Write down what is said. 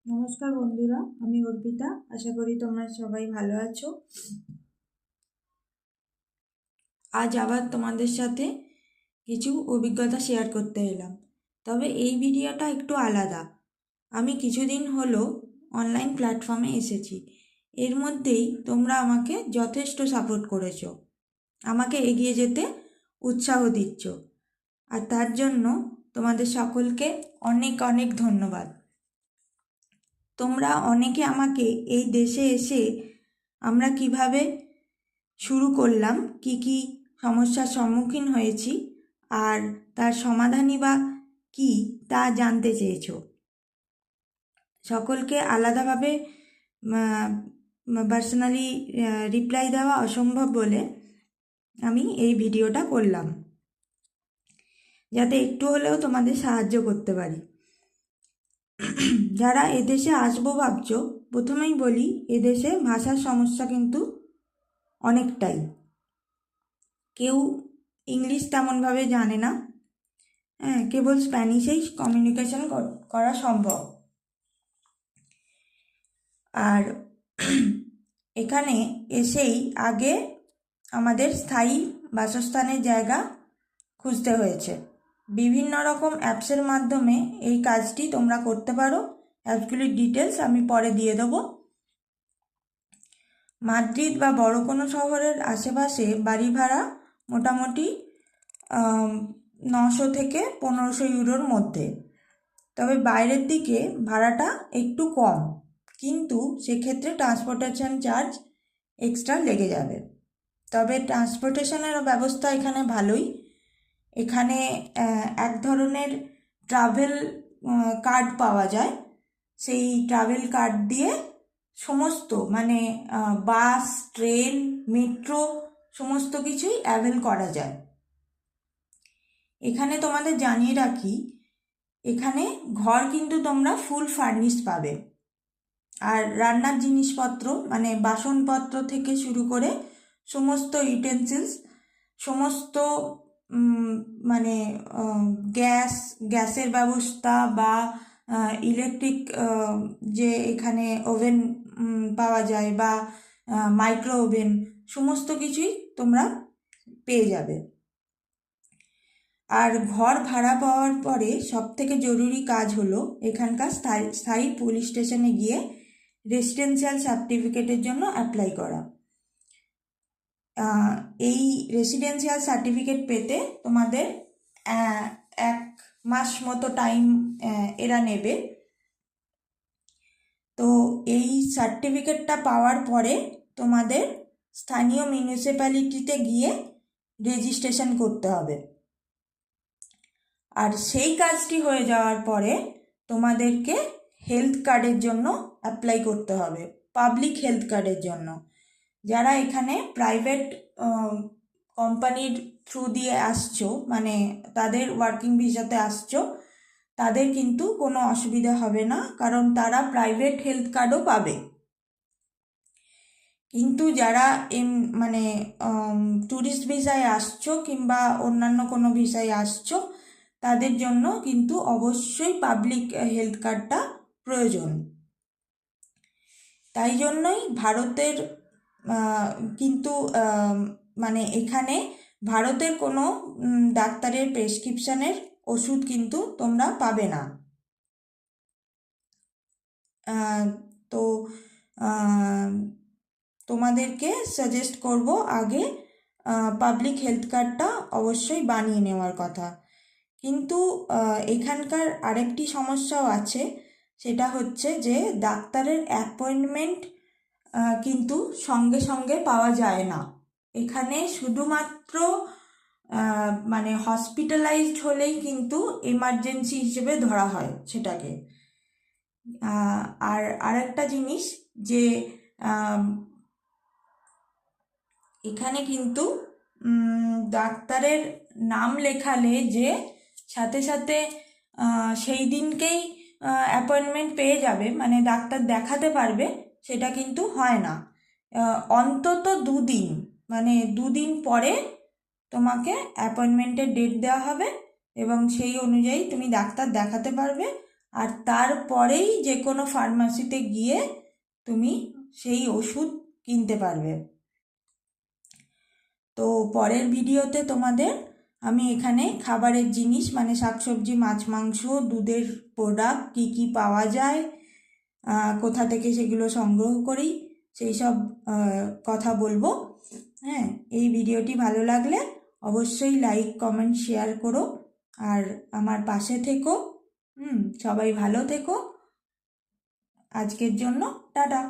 নমস্কার বন্ধুরা, আমি অর্পিতা। আশা করি তোমরা সবাই ভালো আছো। আজ আবার তোমাদের সাথে কিছু অভিজ্ঞতা শেয়ার করতে এলাম। তবে এই ভিডিওটা একটু আলাদা। আমি কিছুদিন হলো অনলাইন প্ল্যাটফর্মে এসেছি। এর মধ্যেই তোমরা আমাকে যথেষ্ট সাপোর্ট করেছো, আমাকে এগিয়ে যেতে উৎসাহ দিচ্ছ, আর তার জন্য তোমাদের সকলকে অনেক অনেক ধন্যবাদ। তোমরা অনেকে আমাকে এই দেশে এসে আমরা কিভাবে শুরু করলাম, কি কি সমস্যার সম্মুখীন হয়েছি আর তার সমাধানই বা কী তা জানতে চেয়েছ। সকলকে আলাদাভাবে পার্সোনালি রিপ্লাই দেওয়া অসম্ভব বলে আমি এই ভিডিওটা করলাম, যাতে একটু হলেও তোমাদের সাহায্য করতে পারি। যারা এদেশে আসবো ভাবছো, প্রথমেই বলি এদেশে ভাষার সমস্যা কিন্তু অনেকটাই। কেউ ইংলিশ তেমনভাবে জানে না, কেবল স্প্যানিশেই কমিউনিকেশন করা সম্ভব। আর এখানে এসেই আগে আমাদের স্থায়ী বাসস্থানের জায়গা খুঁজতে হয়েছে। বিভিন্ন রকম অ্যাপসের মাধ্যমে এই কাজটি তোমরা করতে পারো। অ্যাপসগুলির ডিটেলস আমি পরে দিয়ে দেবো। মাদ্রিদ বা বড় কোনো শহরের আশেপাশে বাড়ি ভাড়া মোটামুটি 900 থেকে 1500 ইউরোর মধ্যে। তবে বাইরের দিকে ভাড়াটা একটু কম, কিন্তু সেক্ষেত্রে ট্রান্সপোর্টেশন চার্জ এক্সট্রা লেগে যাবে। তবে ট্রান্সপোর্টেশনের ব্যবস্থা এখানে ভালোই। এখানে এক ধরনের ট্রাভেল কার্ড পাওয়া যায়। সেই ট্রাভেল কার্ড দিয়ে সমস্ত মানে বাস, ট্রেন, মেট্রো সমস্ত কিছুই অ্যাভেল করা যায়। এখানে তোমাদের জানিয়ে রাখি, এখানে ঘর কিন্তু তোমরা ফুল ফার্নিশড পাবে। আর রান্নার জিনিসপত্র মানে বাসনপত্র থেকে শুরু করে সমস্ত ইউটেন্সিলস, সমস্ত মানে গ্যাসের ব্যবস্থা বা ইলেকট্রিক যে এখানে ওভেন পাওয়া যায় বা মাইক্রো ওভেন, সমস্ত কিছুই তোমরা পেয়ে যাবে। আর ঘর ভাড়া পাওয়ার পরে সবথেকে জরুরি কাজ হলো এখানকার স্থায়ী পুলিশ স্টেশনে গিয়ে রেসিডেন্সিয়াল সার্টিফিকেটের জন্য অ্যাপ্লাই করা। এই রেসিডেন্সিয়াল সার্টিফিকেট পেতে তোমাদের 1 মাস মতো টাইম এরা নেবে। তো এই সার্টিফিকেটটা পাওয়ার পরে তোমাদের স্থানীয় মিউনিসিপ্যালিটিতে গিয়ে রেজিস্ট্রেশন করতে হবে। আর সেই কাজটি হয়ে যাওয়ার পরে তোমাদেরকে হেলথ কার্ডের জন্য অ্যাপ্লাই করতে হবে, পাবলিক হেলথ কার্ডের জন্য। যারা এখানে প্রাইভেট কোম্পানির থ্রু দিয়ে আসছো, মানে তাদের ওয়ার্কিং ভিসাতে আসছো, তাদের কিন্তু কোনো অসুবিধা হবে না, কারণ তারা প্রাইভেট হেলথ কার্ডও পাবে। কিন্তু যারা মানে ট্যুরিস্ট ভিসায় আসছো কিংবা অন্যান্য কোনো ভিসায় আসছো, তাদের জন্য কিন্তু অবশ্যই পাবলিক হেলথ কার্ডটা প্রয়োজন। তাই জন্যই ভারতের কিন্তু মানে এখানে ভারতের কোনো ডাক্তারের প্রেসক্রিপশানের ওষুধ কিন্তু তোমরা পাবে না। তো তোমাদেরকে সাজেস্ট করব আগে পাবলিক হেলথ কার্ডটা অবশ্যই বানিয়ে নেওয়ার কথা। কিন্তু এখানকার আরেকটি সমস্যাও আছে, সেটা হচ্ছে যে ডাক্তারের অ্যাপয়েন্টমেন্ট কিন্তু সঙ্গে সঙ্গে পাওয়া যায় না। এখানে শুধুমাত্র মানে হসপিটালাইজড হলেই কিন্তু এমার্জেন্সি হিসেবে ধরা হয় সেটাকে। আর আরেকটা জিনিস যে এখানে কিন্তু ডাক্তারের নাম লেখালে যে সাথে সাথে সেই দিনকেই অ্যাপয়েন্টমেন্ট পেয়ে যাবে, মানে ডাক্তার দেখাতে পারবে, সেটা কিন্তু হয় না। অন্তত 2 দিন, মানে 2 দিন পরে তোমাকে অ্যাপয়েন্টমেন্টের ডেট দেওয়া হবে এবং সেই অনুযায়ী তুমি ডাক্তার দেখাতে পারবে আর তারপরেই যে কোনো ফার্মাসিতে গিয়ে তুমি সেই ওষুধ কিনতে পারবে। তো পরের ভিডিওতে তোমাদের আমি এখানে খাবারের জিনিস মানে শাকসবজি, মাছ, মাংস, দুধের প্রোডাক্ট কী কী পাওয়া যায়, কোথা থেকে সেগুলো সংগ্রহ করি, সেই সব কথা বলবো। হ্যাঁ, এই ভিডিওটি ভালো লাগলে অবশ্যই লাইক, কমেন্ট, শেয়ার করো আর আমার পাশে থেকো। সবাই ভালো থেকো। আজকের জন্য টাটা।